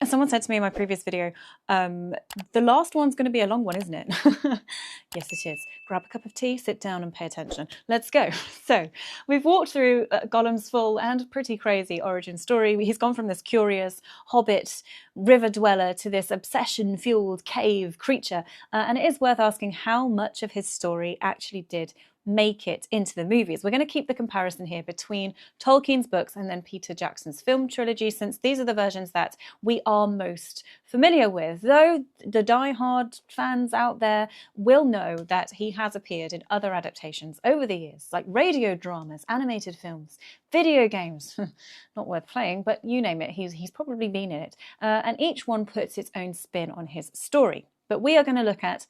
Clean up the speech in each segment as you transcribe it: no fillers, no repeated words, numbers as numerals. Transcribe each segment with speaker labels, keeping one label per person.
Speaker 1: Someone said to me in my previous video, the last one's going to be a long one, isn't it? Yes, it is. Grab a cup of tea, sit down and pay attention. Let's go. So we've walked through Gollum's full and pretty crazy origin story. He's gone from this curious hobbit river dweller to this obsession-fueled cave creature. And it is worth asking how much of his story actually did make it into the movies. We're going to keep the comparison here between Tolkien's books and then Peter Jackson's film trilogy, since these are the versions that we are most familiar with, though the die-hard fans out there will know that he has appeared in other adaptations over the years, like radio dramas, animated films, video games, not worth playing, but you name it, he's probably been in it, and each one puts its own spin on his story. But we are going to look at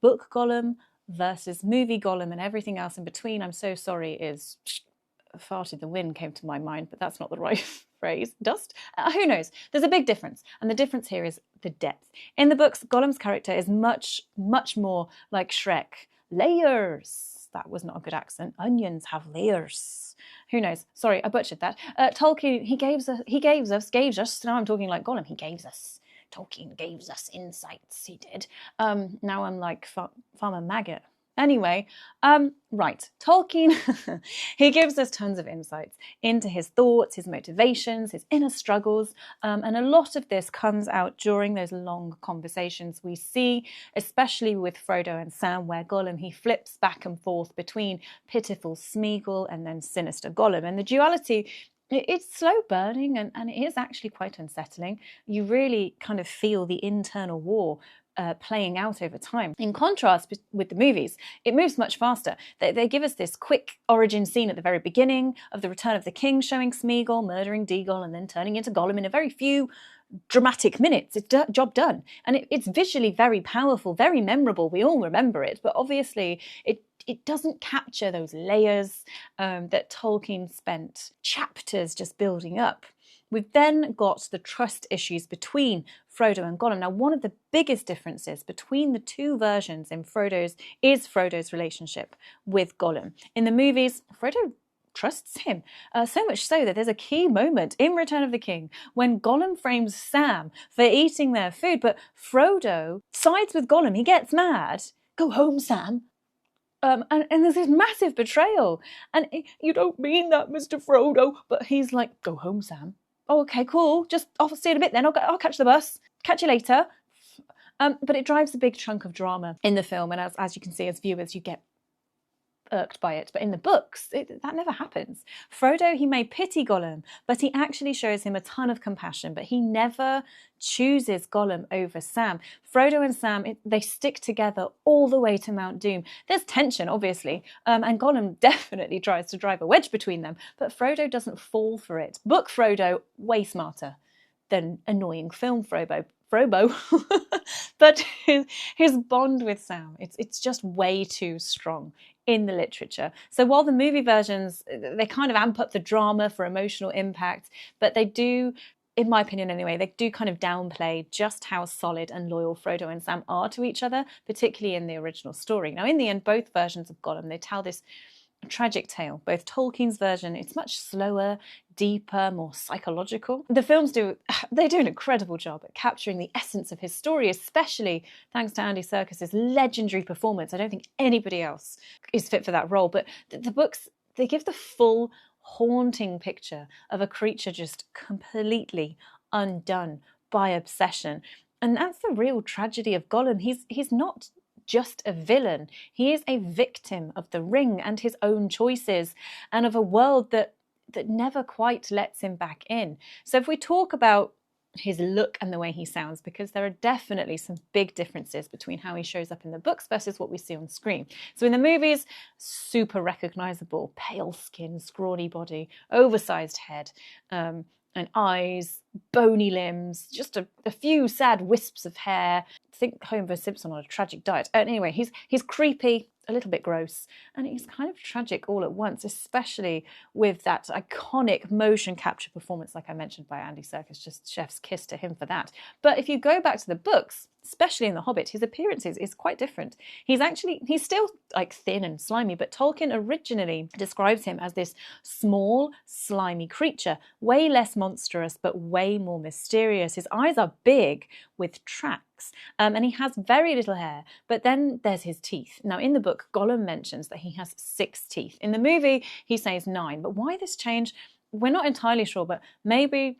Speaker 1: book Gollum versus movie Gollum, and everything else in between. I'm so sorry is farted the wind came to my mind, but that's not the right phrase. Dust? Who knows? There's a big difference, and the difference here is the depth. In the books, Gollum's character is much more like Shrek. Layers. That was not a good accent. Onions have layers. Who knows? Sorry, I butchered that. Tolkien, he gave us, now I'm talking like Gollum, he gave us. Tolkien gave us insights, he did. Now I'm like Farmer Maggot. Anyway, right, Tolkien, he gives us tons of insights into his thoughts, his motivations, his inner struggles, and a lot of this comes out during those long conversations we see, especially with Frodo and Sam, where Gollum, he flips back and forth between pitiful Sméagol and then sinister Gollum, and the duality, it's slow burning and it is actually quite unsettling. You really kind of feel the internal war playing out over time. In contrast with the movies, it moves much faster. They give us this quick origin scene at the very beginning of The Return of the King, showing Sméagol murdering Deagol and then turning into Gollum in a very few dramatic minutes. It's job done. And it's visually very powerful, very memorable. We all remember it, but obviously it doesn't capture those layers that Tolkien spent chapters just building up. We've then got the trust issues between Frodo and Gollum. Now, one of the biggest differences between the two versions in Frodo's relationship with Gollum. In the movies, Frodo trusts him, so much so that there's a key moment in Return of the King when Gollum frames Sam for eating their food, but Frodo sides with Gollum. He gets mad. Go home, Sam. And there's this massive betrayal. And you don't mean that, Mr. Frodo. But he's like, go home, Sam. Oh, okay, cool. Just I'll see you in a bit then. I'll catch the bus. Catch you later. But it drives a big chunk of drama in the film. And as you can see, as viewers, you get irked by it. But in the books, that never happens. Frodo, he may pity Gollum, but he actually shows him a ton of compassion, but he never chooses Gollum over Sam. Frodo and Sam, they stick together all the way to Mount Doom. There's tension, obviously, and Gollum definitely tries to drive a wedge between them, but Frodo doesn't fall for it. Book Frodo, way smarter than annoying film Frodo. But his bond with Sam, it's just way too strong in the literature. So while the movie versions, they kind of amp up the drama for emotional impact, but they do, in my opinion anyway, they do kind of downplay just how solid and loyal Frodo and Sam are to each other, particularly in the original story. Now, in the end, both versions of Gollum, they tell this tragic tale. Both Tolkien's version, it's much slower, deeper, more psychological. The films do an incredible job at capturing the essence of his story, especially thanks to Andy Serkis' legendary performance. I don't think anybody else is fit for that role, but the books, they give the full haunting picture of a creature just completely undone by obsession. And that's the real tragedy of Gollum. He's not just a villain. He is a victim of the ring and his own choices and of a world that never quite lets him back in. So if we talk about his look and the way he sounds, because there are definitely some big differences between how he shows up in the books versus what we see on screen. So in the movies, super recognizable, pale skin, scrawny body, oversized head, and eyes, bony limbs, just a few sad wisps of hair. Think Homer Simpson on a tragic diet. Anyway, he's creepy, a little bit gross, and he's kind of tragic all at once, especially with that iconic motion capture performance, like I mentioned, by Andy Serkis. Just chef's kiss to him for that. But if you go back to the books, especially in The Hobbit, his appearance is quite different. He's still like thin and slimy, but Tolkien originally describes him as this small, slimy creature, way less monstrous, but way way more mysterious. His eyes are big with tracks, and he has very little hair, but then there's his teeth. Now, in the book, Gollum mentions that he has 6 teeth. In the movie, he says 9, but why this change? We're not entirely sure, but maybe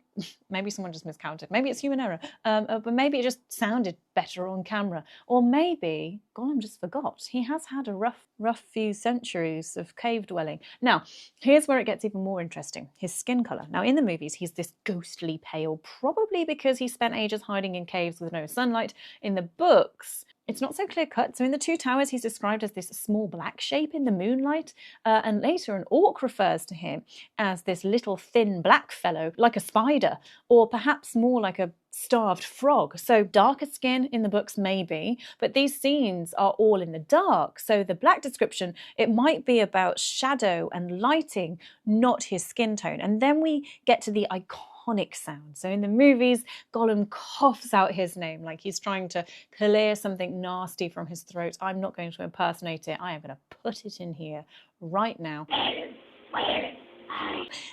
Speaker 1: someone just miscounted. Maybe it's human error, but maybe it just sounded better on camera. Or maybe Gollum just forgot. He has had a rough few centuries of cave dwelling. Now, here's where it gets even more interesting. His skin colour. Now, in the movies, he's this ghostly pale, probably because he spent ages hiding in caves with no sunlight. In the books, it's not so clear-cut. So in The Two Towers, he's described as this small black shape in the moonlight, and later an orc refers to him as this little thin black fellow, like a spider, or perhaps more like a starved frog. So darker skin in the books maybe, but these scenes are all in the dark. So the black description, it might be about shadow and lighting, not his skin tone. And then we get to the iconic sound. So in the movies, Gollum coughs out his name like he's trying to clear something nasty from his throat. I'm not going to impersonate it. I am going to put it in here right now.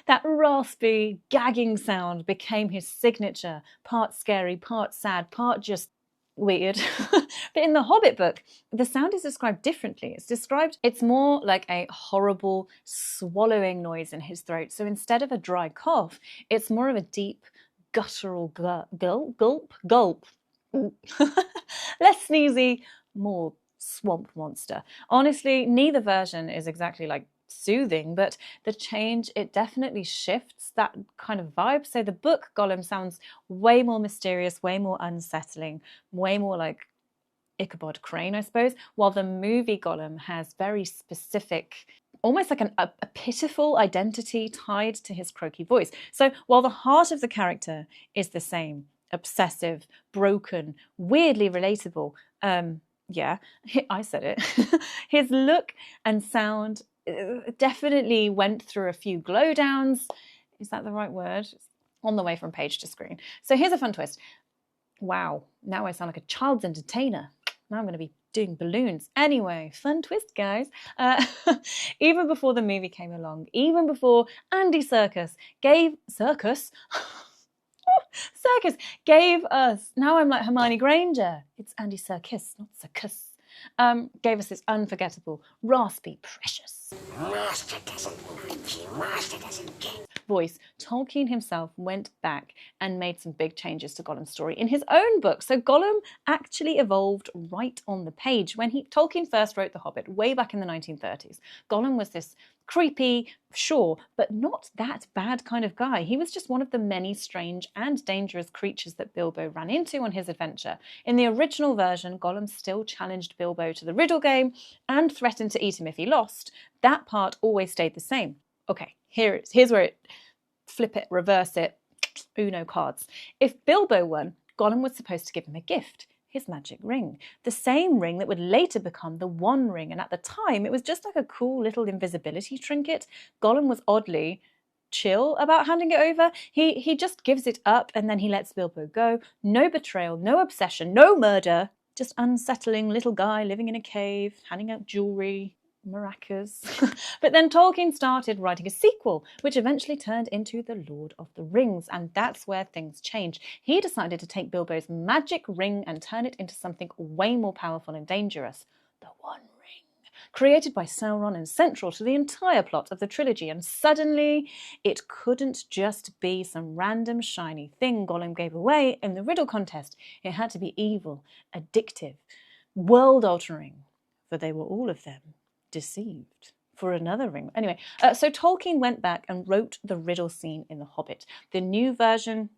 Speaker 1: That raspy, gagging sound became his signature. Part scary, part sad, part just weird. But in the Hobbit book, the sound is described differently. It's more like a horrible swallowing noise in his throat. So instead of a dry cough, it's more of a deep, guttural gulp. Less sneezy, more swamp monster. Honestly, neither version is exactly like soothing, but the change, it definitely shifts that kind of vibe. So the book Gollum sounds way more mysterious, way more unsettling, way more like Ichabod Crane, I suppose, while the movie Gollum has very specific, almost like a pitiful identity tied to his croaky voice. So while the heart of the character is the same, obsessive, broken, weirdly relatable, yeah, I said it, his look and sound definitely went through a few glow downs. Is that the right word? On the way from page to screen. So here's a fun twist. Wow, now I sound like a child's entertainer. Now I'm going to be doing balloons. Anyway, fun twist, guys. Even before the movie came along, even before Andy Serkis gave us, now I'm like Hermione Granger. It's Andy Serkis, not Serkis. Gave us this unforgettable, raspy, precious Master doesn't get voice. Tolkien himself went back and made some big changes to Gollum's story in his own book. So Gollum actually evolved right on the page. When Tolkien first wrote The Hobbit way back in the 1930s, Gollum was this creepy, sure, but not that bad kind of guy. He was just one of the many strange and dangerous creatures that Bilbo ran into on his adventure. In the original version, Gollum still challenged Bilbo to the riddle game and threatened to eat him if he lost. That part always stayed the same. Okay, here's where it, flip it, reverse it, Uno cards. If Bilbo won, Gollum was supposed to give him a gift, his magic ring, the same ring that would later become the One Ring, and at the time it was just like a cool little invisibility trinket. Gollum was oddly chill about handing it over. He just gives it up and then he lets Bilbo go. No betrayal, no obsession, no murder, just unsettling little guy living in a cave, handing out jewelry, maracas. But then Tolkien started writing a sequel, which eventually turned into The Lord of the Rings, and that's where things changed. He decided to take Bilbo's magic ring and turn it into something way more powerful and dangerous. The One Ring, created by Sauron and central to the entire plot of the trilogy, and suddenly it couldn't just be some random shiny thing Gollum gave away in the riddle contest. It had to be evil, addictive, world-altering, for they were all of them deceived for another ring. Anyway, so Tolkien went back and wrote the riddle scene in The Hobbit. The new version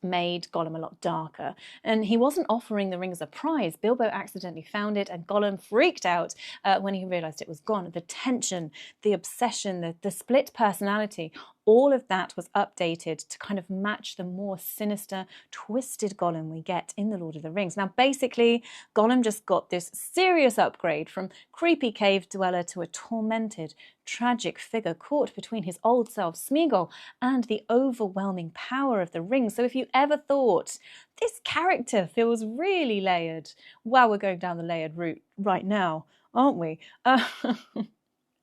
Speaker 1: made Gollum a lot darker, and he wasn't offering the ring as a prize. Bilbo accidentally found it, and Gollum freaked out when he realised it was gone. The tension, the obsession, the split personality, all of that was updated to kind of match the more sinister, twisted Gollum we get in The Lord of the Rings. Now, basically, Gollum just got this serious upgrade from creepy cave dweller to a tormented, tragic figure caught between his old self, Sméagol, and the overwhelming power of the ring. So if you ever thought, this character feels really layered, well, we're going down the layered route right now, aren't we?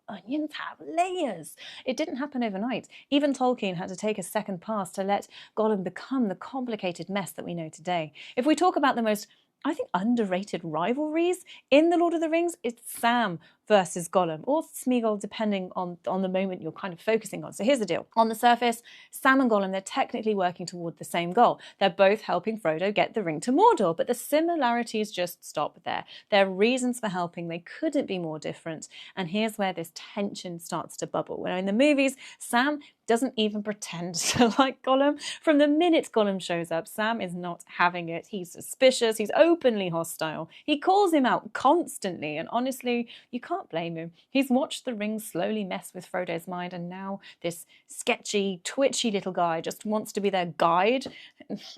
Speaker 1: onions have layers. It didn't happen overnight. Even Tolkien had to take a second pass to let Gollum become the complicated mess that we know today. If we talk about the most, I think, underrated rivalries in The Lord of the Rings, it's Sam versus Gollum, or Sméagol, depending on the moment you're kind of focusing on. So here's the deal. On the surface, Sam and Gollum, they're technically working toward the same goal. They're both helping Frodo get the ring to Mordor, but the similarities just stop there. Their reasons for helping, they couldn't be more different. And here's where this tension starts to bubble. When in the movies, Sam doesn't even pretend to like Gollum. From the minute Gollum shows up, Sam is not having it. He's suspicious. He's openly hostile. He calls him out constantly. And honestly, you can't blame him. He's watched the ring slowly mess with Frodo's mind, and now this sketchy, twitchy little guy just wants to be their guide.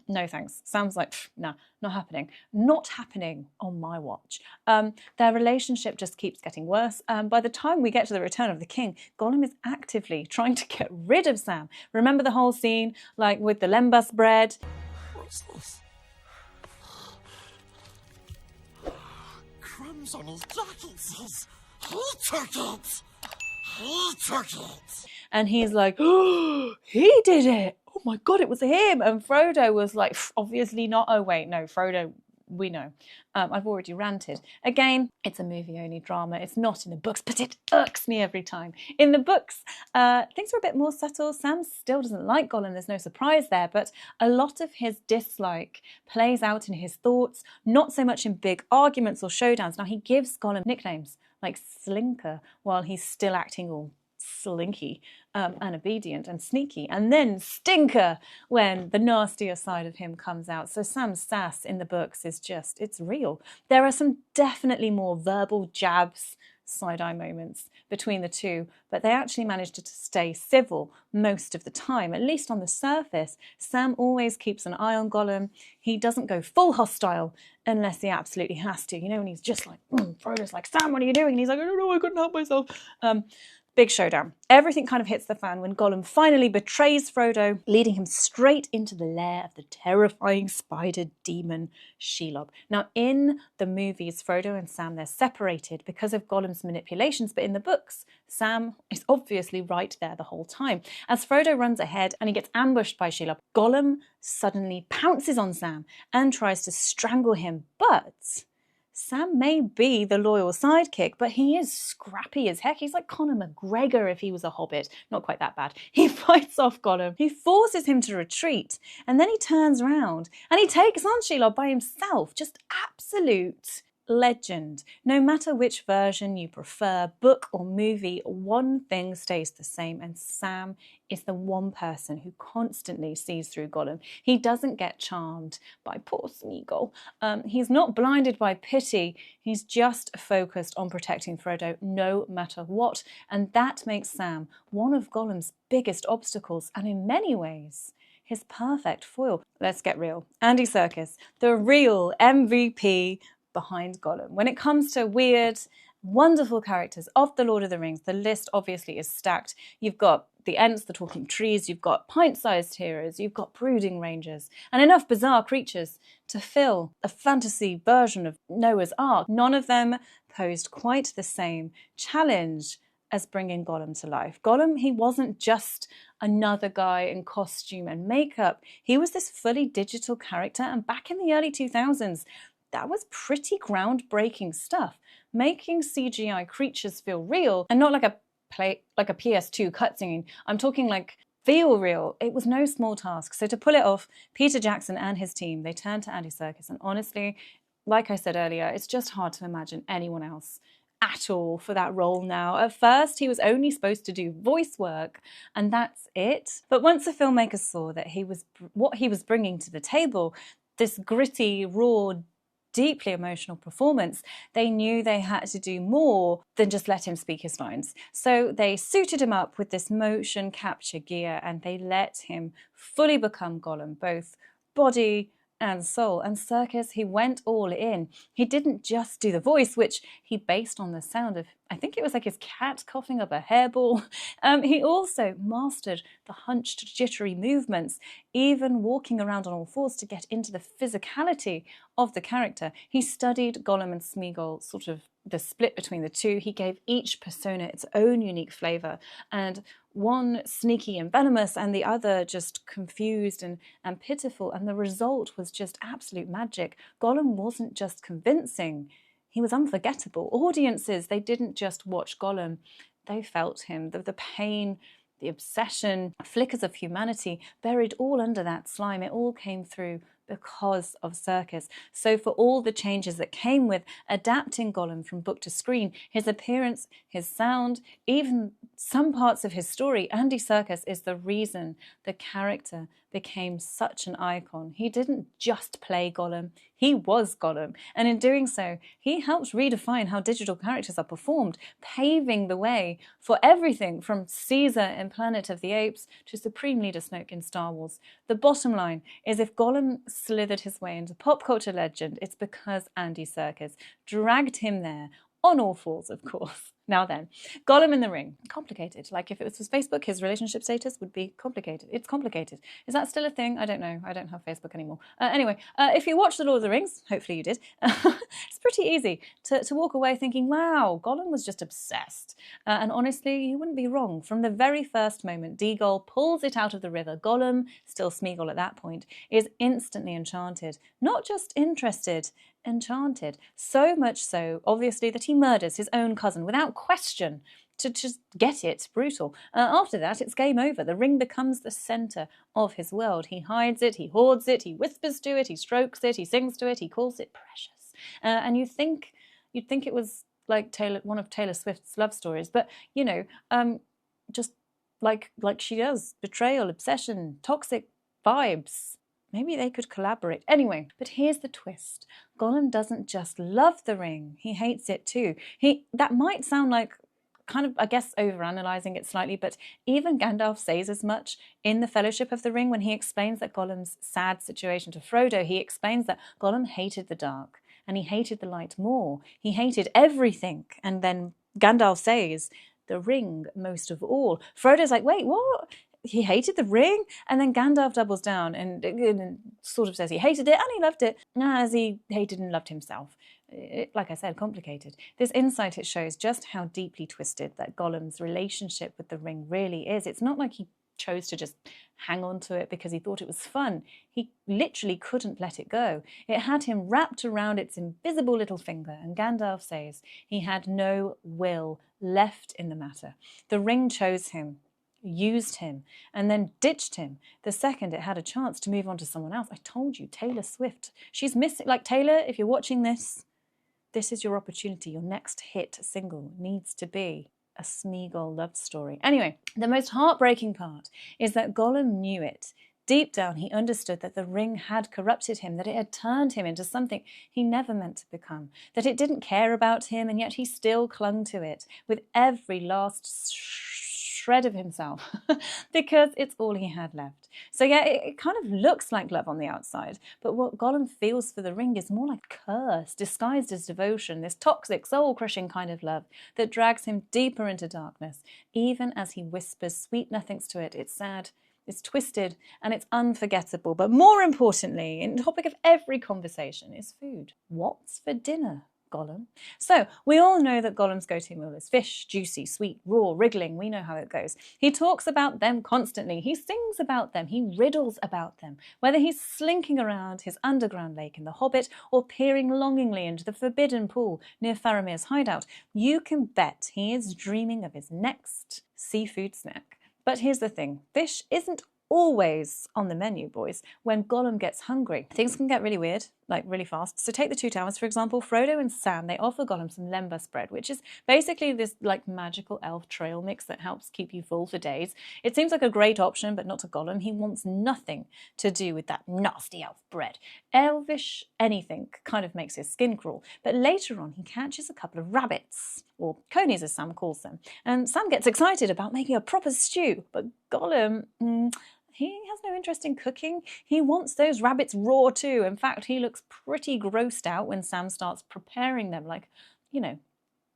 Speaker 1: No thanks. Sam's like, nah, not happening. Not happening on my watch. Their relationship just keeps getting worse. By the time we get to the Return of the King, Gollum is actively trying to get rid of Sam. Remember the whole scene, like with the Lembas bread?
Speaker 2: What's this? Crumbs on his jacket says, he took it! He took it!
Speaker 1: And he's like, oh, he did it! Oh my God, it was him! And Frodo was like, obviously not. Oh wait, no, Frodo, we know. I've already ranted. Again, it's a movie-only drama. It's not in the books, but it irks me every time. In the books, things are a bit more subtle. Sam still doesn't like Gollum. There's no surprise there, but a lot of his dislike plays out in his thoughts, not so much in big arguments or showdowns. Now, he gives Gollum nicknames like Slinker while he's still acting all slinky and obedient and sneaky, and then Stinker when the nastier side of him comes out. So Sam's sass in the books is just, it's real. There are some definitely more verbal jabs, side-eye moments between the two, but they actually manage to stay civil most of the time, at least on the surface. Sam always keeps an eye on Gollum. He doesn't go full hostile unless he absolutely has to, you know, and he's just like, Frodo's like, Sam, what are you doing? And he's like, I don't know, I couldn't help myself. Big showdown. Everything kind of hits the fan when Gollum finally betrays Frodo, leading him straight into the lair of the terrifying spider demon Shelob. Now, in the movies, Frodo and Sam, they're separated because of Gollum's manipulations, but in the books, Sam is obviously right there the whole time. As Frodo runs ahead and he gets ambushed by Shelob, Gollum suddenly pounces on Sam and tries to strangle him, but Sam may be the loyal sidekick, but he is scrappy as heck. He's like Conor McGregor if he was a hobbit. Not quite that bad. He fights off Gollum. He forces him to retreat, and then he turns around and he takes on Shelob by himself. Just absolute legend. No matter which version you prefer, book or movie, one thing stays the same, and Sam is the one person who constantly sees through Gollum. He doesn't get charmed by poor Sméagol. He's not blinded by pity. He's just focused on protecting Frodo no matter what, and that makes Sam one of Gollum's biggest obstacles, and in many ways, his perfect foil. Let's get real. Andy Serkis, the real MVP behind Gollum. When it comes to weird, wonderful characters of The Lord of the Rings, the list obviously is stacked. You've got the Ents, the talking trees, you've got pint-sized heroes, you've got brooding rangers, and enough bizarre creatures to fill a fantasy version of Noah's Ark. None of them posed quite the same challenge as bringing Gollum to life. Gollum, he wasn't just another guy in costume and makeup. He was this fully digital character, and back in the early 2000s, that was pretty groundbreaking stuff. Making CGI creatures feel real, and not like a PS2 cutscene. I'm talking like feel real. It was no small task. So to pull it off, Peter Jackson and his team, they turned to Andy Serkis, and honestly, like I said earlier, it's just hard to imagine anyone else at all for that role now. At first, he was only supposed to do voice work, and that's it. But once the filmmakers saw that what he was bringing to the table, this gritty, raw, deeply emotional performance, they knew they had to do more than just let him speak his lines. So they suited him up with this motion capture gear, and they let him fully become Gollum, both body and soul. And Serkis, he went all in. He didn't just do the voice, which he based on the sound of, I think it was like his cat coughing up a hairball. He also mastered the hunched, jittery movements, even walking around on all fours to get into the physicality of the character. He studied Gollum and Sméagol, sort of the split between the two. He gave each persona its own unique flavour, and one sneaky and venomous and the other just confused and pitiful, and the result was just absolute magic. Gollum wasn't just convincing, he was unforgettable. Audiences, they didn't just watch Gollum, they felt him, the pain, the obsession, flickers of humanity buried all under that slime. It all came through because of Serkis. So for all the changes that came with adapting Gollum from book to screen, his appearance, his sound, even some parts of his story, Andy Serkis is the reason the character became such an icon. He didn't just play Gollum, he was Gollum. And in doing so, he helped redefine how digital characters are performed, paving the way for everything from Caesar in Planet of the Apes to Supreme Leader Snoke in Star Wars. The bottom line is, if Gollum slithered his way into pop culture legend, it's because Andy Serkis dragged him there, on all fours, of course. Now then, Gollum in the Ring. Complicated. Like if it was Facebook, his relationship status would be complicated. It's complicated. Is that still a thing? I don't know. I don't have Facebook anymore. Anyway, if you watched The Lord of the Rings, hopefully you did, it's pretty easy to walk away thinking, wow, Gollum was just obsessed. And honestly, you wouldn't be wrong. From the very first moment Deagol pulls it out of the river, Gollum, still Sméagol at that point, is instantly enchanted. Not just interested, enchanted. So much so, obviously, that he murders his own cousin without question to just get it. Brutal. After that, it's game over. The ring becomes the centre of his world. He hides it, he hoards it, he whispers to it, he strokes it, he sings to it, he calls it precious. And you'd think it was like one of Taylor Swift's love stories, but you know, just like she does, betrayal, obsession, toxic vibes. Maybe they could collaborate. Anyway, but here's the twist. Gollum doesn't just love the ring, he hates it too. That might sound like kind of, I guess, overanalyzing it slightly, but even Gandalf says as much in the Fellowship of the Ring when he explains that Gollum's sad situation to Frodo. He explains that Gollum hated the dark and he hated the light more. He hated everything. And then Gandalf says, the ring most of all. Frodo's like, wait, what? He hated the ring? And then Gandalf doubles down and sort of says he hated it and he loved it, as he hated and loved himself. Like I said, complicated. This insight, it shows just how deeply twisted that Gollum's relationship with the ring really is. It's not like he chose to just hang on to it because he thought it was fun. He literally couldn't let it go. It had him wrapped around its invisible little finger, and Gandalf says he had no will left in the matter. The ring chose him, used him, and then ditched him the second it had a chance to move on to someone else. I told you, Taylor Swift. She's missing. Like, Taylor, if you're watching this is your opportunity. Your next hit single needs to be a Sméagol love story. Anyway, the most heartbreaking part is that Gollum knew it. Deep down, he understood that the ring had corrupted him, that it had turned him into something he never meant to become, that it didn't care about him, and yet he still clung to it with every last shred of himself because it's all he had left. So yeah, it kind of looks like love on the outside, but what Gollum feels for the ring is more like curse disguised as devotion, this toxic, soul-crushing kind of love that drags him deeper into darkness, even as he whispers sweet nothings to it. It's sad, it's twisted, and it's unforgettable. But more importantly, in the topic of every conversation is food. What's for dinner, Gollum? So we all know that Gollum's go-to meal is fish, juicy, sweet, raw, wriggling. We know how it goes. He talks about them constantly. He sings about them. He riddles about them. Whether he's slinking around his underground lake in The Hobbit or peering longingly into the forbidden pool near Faramir's hideout, you can bet he is dreaming of his next seafood snack. But here's the thing. Fish isn't always on the menu, boys. When Gollum gets hungry, things can get really weird, like really fast. So take the Two Towers, for example. Frodo and Sam, they offer Gollum some Lembas bread, which is basically this like magical elf trail mix that helps keep you full for days. It seems like a great option, but not to Gollum. He wants nothing to do with that nasty elf bread. Elvish anything kind of makes his skin crawl. But later on, he catches a couple of rabbits, or conies as Sam calls them, and Sam gets excited about making a proper stew, but Gollum, he has no interest in cooking. He wants those rabbits raw too. In fact, he looks pretty grossed out when Sam starts preparing them, like, you know,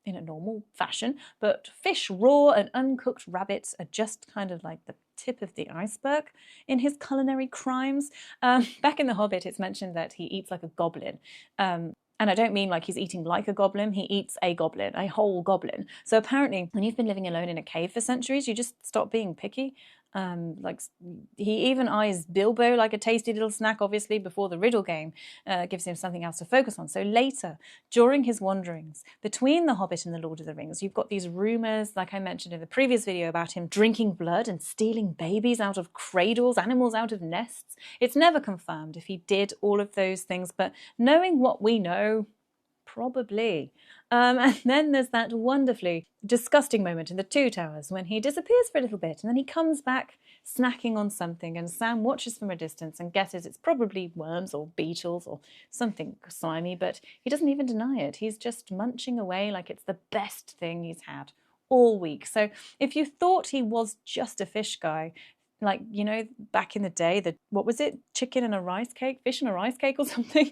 Speaker 1: in a normal fashion. But fish raw and uncooked rabbits are just kind of like the tip of the iceberg in his culinary crimes. Back in The Hobbit, it's mentioned that he eats like a goblin. And I don't mean like he's eating like a goblin, he eats a goblin, a whole goblin. So apparently, when you've been living alone in a cave for centuries, you just stop being picky. Like he even eyes Bilbo like a tasty little snack, obviously, before the riddle game gives him something else to focus on. So later, during his wanderings between The Hobbit and The Lord of the Rings, you've got these rumours, like I mentioned in the previous video, about him drinking blood and stealing babies out of cradles, animals out of nests. It's never confirmed if he did all of those things, but knowing what we know, probably. And then there's that wonderfully disgusting moment in the Two Towers when he disappears for a little bit and then he comes back snacking on something, and Sam watches from a distance and guesses it's probably worms or beetles or something slimy, but he doesn't even deny it. He's just munching away like it's the best thing he's had all week. So if you thought he was just a fish guy, like, you know, back in the day, what was it? Chicken and a rice cake? Fish and a rice cake or something?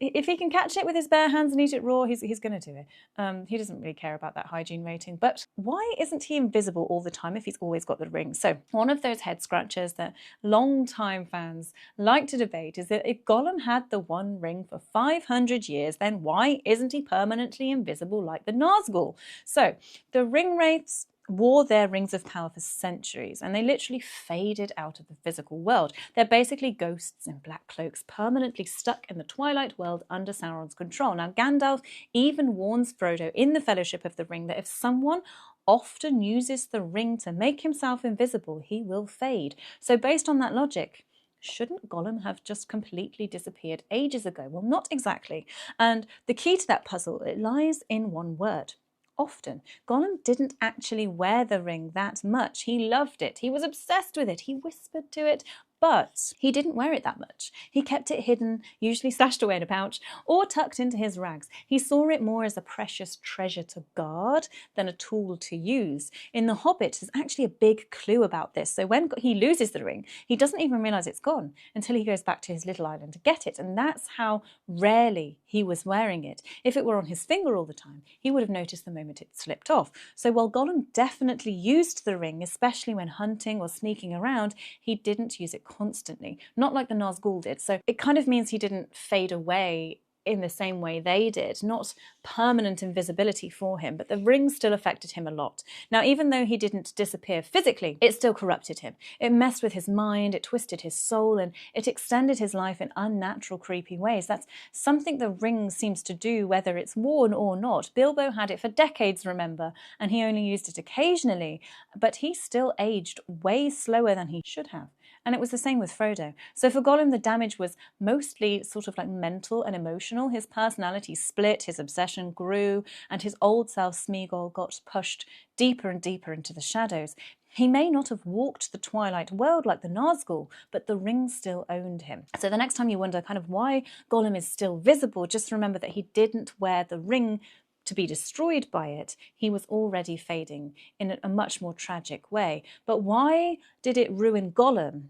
Speaker 1: If he can catch it with his bare hands and eat it raw, he's going to do it. He doesn't really care about that hygiene rating. But why isn't he invisible all the time if he's always got the ring? So one of those head scratchers that long-time fans like to debate is that if Gollum had the One Ring for 500 years, then why isn't he permanently invisible like the Nazgul? So the ring wraiths wore their rings of power for centuries, and they literally faded out of the physical world. They're basically ghosts in black cloaks, permanently stuck in the Twilight world under Sauron's control. Now, Gandalf even warns Frodo in the Fellowship of the Ring that if someone often uses the ring to make himself invisible, he will fade. So based on that logic, shouldn't Gollum have just completely disappeared ages ago? Well, not exactly. And the key to that puzzle, it lies in one word: often. Gollum didn't actually wear the ring that much. He loved it. He was obsessed with it. He whispered to it, but he didn't wear it that much. He kept it hidden, usually stashed away in a pouch or tucked into his rags. He saw it more as a precious treasure to guard than a tool to use. In The Hobbit, there's actually a big clue about this. So when he loses the ring, he doesn't even realise it's gone until he goes back to his little island to get it. And that's how rarely he was wearing it. If it were on his finger all the time, he would have noticed the moment it slipped off. So while Gollum definitely used the ring, especially when hunting or sneaking around, he didn't use it constantly, not like the Nazgul did. So it kind of means he didn't fade away in the same way they did, not permanent invisibility for him, but the ring still affected him a lot. Now, even though he didn't disappear physically, it still corrupted him. It messed with his mind, it twisted his soul, and it extended his life in unnatural, creepy ways. That's something the ring seems to do, whether it's worn or not. Bilbo had it for decades, remember, and he only used it occasionally, but he still aged way slower than he should have. And it was the same with Frodo. So for Gollum, the damage was mostly sort of like mental and emotional. His personality split, his obsession grew, and his old self, Sméagol, got pushed deeper and deeper into the shadows. He may not have walked the Twilight world like the Nazgul, but the ring still owned him. So the next time you wonder kind of why Gollum is still visible, just remember that he didn't wear the ring to be destroyed by it. He was already fading in a much more tragic way. But why did it ruin Gollum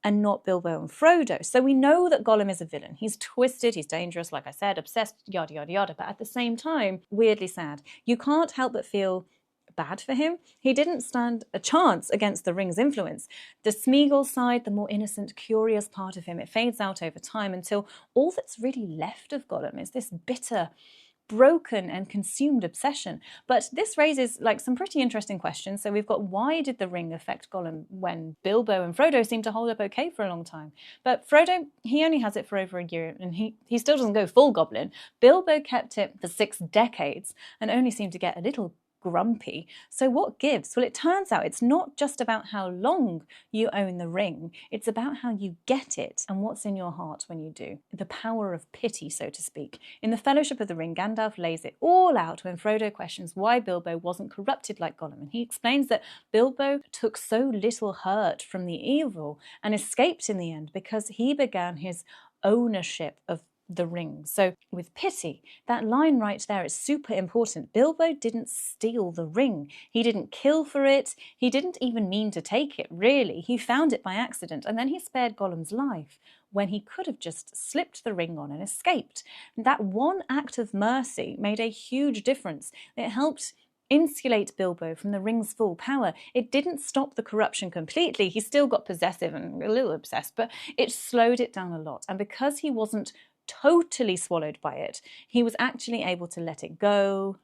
Speaker 1: and not Bilbo and Frodo? So we know that Gollum is a villain. He's twisted, he's dangerous, like I said, obsessed, yada, yada, yada. But at the same time, weirdly sad. You can't help but feel bad for him. He didn't stand a chance against the ring's influence. The Sméagol side, the more innocent, curious part of him, it fades out over time until all that's really left of Gollum is this bitter, broken and consumed obsession. But this raises like some pretty interesting questions. So we've got, why did the ring affect Gollum when Bilbo and Frodo seem to hold up okay for a long time? But Frodo, he only has it for over a year and he still doesn't go full goblin. Bilbo kept it for 6 decades and only seemed to get a little grumpy. So what gives? Well, it turns out it's not just about how long you own the ring, it's about how you get it and what's in your heart when you do. The power of pity, so to speak. In the Fellowship of the Ring, Gandalf lays it all out when Frodo questions why Bilbo wasn't corrupted like Gollum, and he explains that Bilbo took so little hurt from the evil and escaped in the end because he began his ownership of the ring. So with pity, that line right there is super important. Bilbo didn't steal the ring. He didn't kill for it. He didn't even mean to take it, really. He found it by accident, and then he spared Gollum's life when he could have just slipped the ring on and escaped. That one act of mercy made a huge difference. It helped insulate Bilbo from the ring's full power. It didn't stop the corruption completely. He still got possessive and a little obsessed, but it slowed it down a lot. And because he wasn't totally swallowed by it, he was actually able to let it go,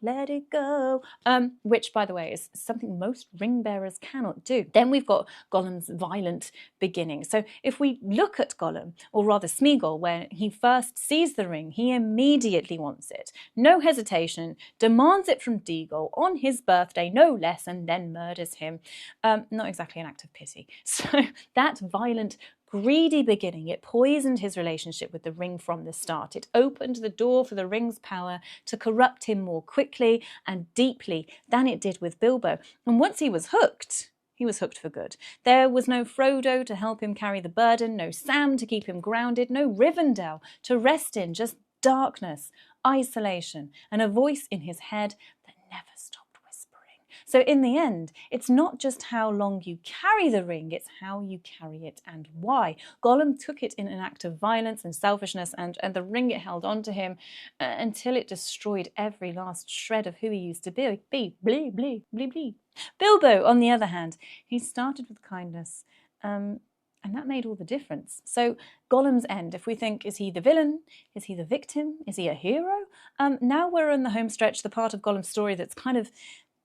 Speaker 1: which, by the way, is something most ring bearers cannot do. Then we've got Gollum's violent beginning. So if we look at Gollum, or rather Sméagol, when he first sees the ring, he immediately wants it. No hesitation, demands it from Deagol on his birthday, no less, and then murders him. Not exactly an act of pity. So that violent, greedy beginning, it poisoned his relationship with the ring from the start. It opened the door for the ring's power to corrupt him more quickly and deeply than it did with Bilbo. And once he was hooked for good. There was no Frodo to help him carry the burden, no Sam to keep him grounded, no Rivendell to rest in, just darkness, isolation, and a voice in his head that never stopped. So in the end, it's not just how long you carry the ring, it's how you carry it and why. Gollum took it in an act of violence and selfishness, and the ring it held on to him until it destroyed every last shred of who he used to be. Blee, blee, blee, blee. Bilbo, on the other hand, he started with kindness, and that made all the difference. So Gollum's end, if we think, is he the villain? Is he the victim? Is he a hero? Now we're in the home stretch, the part of Gollum's story that's kind of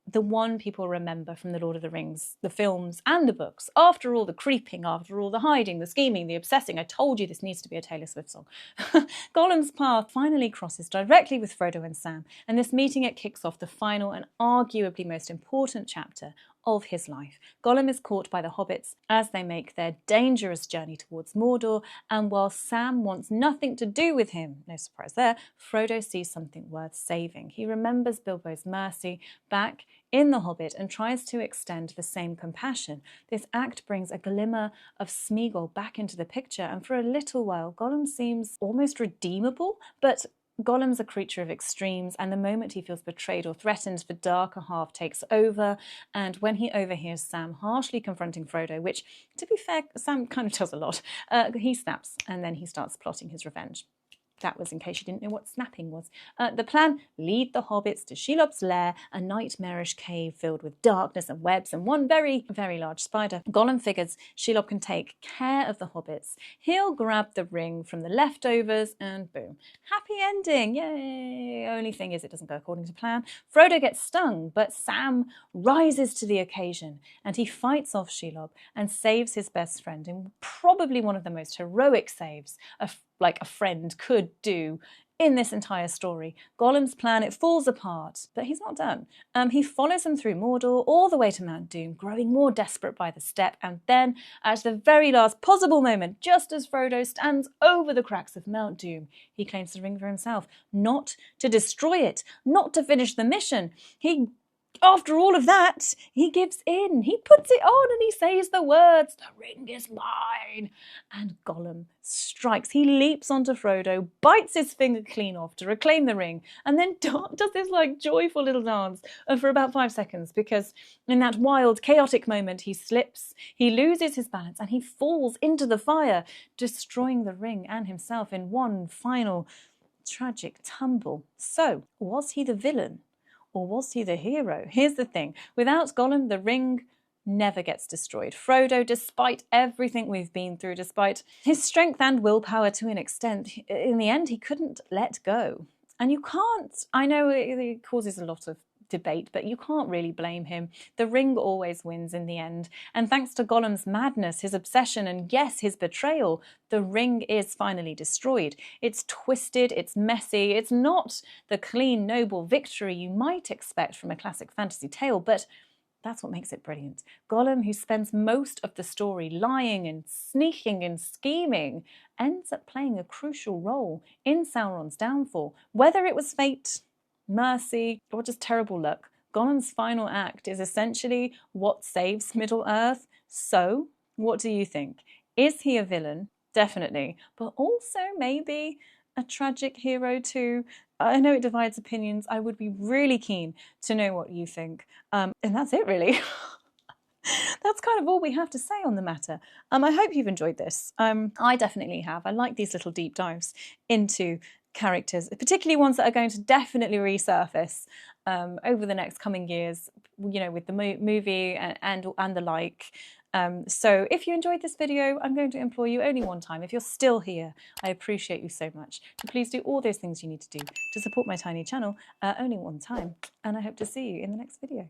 Speaker 1: the one people remember from the Lord of the Rings, the films and the books. After all the creeping, after all the hiding, the scheming, the obsessing, I told you this needs to be a Taylor Swift song. Gollum's path finally crosses directly with Frodo and Sam, and this meeting, it kicks off the final and arguably most important chapter of his life. Gollum is caught by the hobbits as they make their dangerous journey towards Mordor, and while Sam wants nothing to do with him, no surprise there, Frodo sees something worth saving. He remembers Bilbo's mercy back in The Hobbit and tries to extend the same compassion. This act brings a glimmer of Sméagol back into the picture, and for a little while Gollum seems almost redeemable, but Gollum's a creature of extremes, and the moment he feels betrayed or threatened, the darker half takes over, and when he overhears Sam harshly confronting Frodo, which, to be fair, Sam kind of does a lot, he snaps, and then he starts plotting his revenge. That was in case you didn't know what snapping was. The plan: lead the hobbits to Shelob's lair, a nightmarish cave filled with darkness and webs and one very, very large spider. Gollum figures Shelob can take care of the hobbits. He'll grab the ring from the leftovers and boom. Happy ending, yay! Only thing is it doesn't go according to plan. Frodo gets stung, but Sam rises to the occasion and he fights off Shelob and saves his best friend in probably one of the most heroic saves like a friend could do in this entire story. Gollum's plan, it falls apart, but he's not done. He follows him through Mordor all the way to Mount Doom, growing more desperate by the step, and then, at the very last possible moment, just as Frodo stands over the cracks of Mount Doom, he claims the ring for himself, not to destroy it, not to finish the mission. After all of that, he gives in. He puts it on and he says the words, "The ring is mine." And Gollum strikes. He leaps onto Frodo, bites his finger clean off to reclaim the ring, and then does this joyful little dance for about 5 seconds, because in that wild, chaotic moment, he slips, he loses his balance, and he falls into the fire, destroying the ring and himself in one final tragic tumble. So, was he the villain? Or was he the hero? Here's the thing. Without Gollum, the ring never gets destroyed. Frodo, despite everything we've been through, despite his strength and willpower to an extent, in the end, he couldn't let go. And you can't, I know it causes a lot of debate, but you can't really blame him. The ring always wins in the end. And thanks to Gollum's madness, his obsession, and yes, his betrayal, the ring is finally destroyed. It's twisted, it's messy, it's not the clean, noble victory you might expect from a classic fantasy tale, but that's what makes it brilliant. Gollum, who spends most of the story lying and sneaking and scheming, ends up playing a crucial role in Sauron's downfall. Whether it was fate, mercy, or just terrible luck, Gollum's final act is essentially what saves Middle-earth. So, what do you think? Is he a villain? Definitely. But also maybe a tragic hero too? I know it divides opinions. I would be really keen to know what you think. And that's it, really. That's kind of all we have to say on the matter. I hope you've enjoyed this. I definitely have. I like these little deep dives into characters, particularly ones that are going to definitely resurface over the next coming years, you know, with the movie and the like. So if you enjoyed this video, I'm going to implore you only one time. If you're still here, I appreciate you so much. So please do all those things you need to do to support my tiny channel only one time. And I hope to see you in the next video.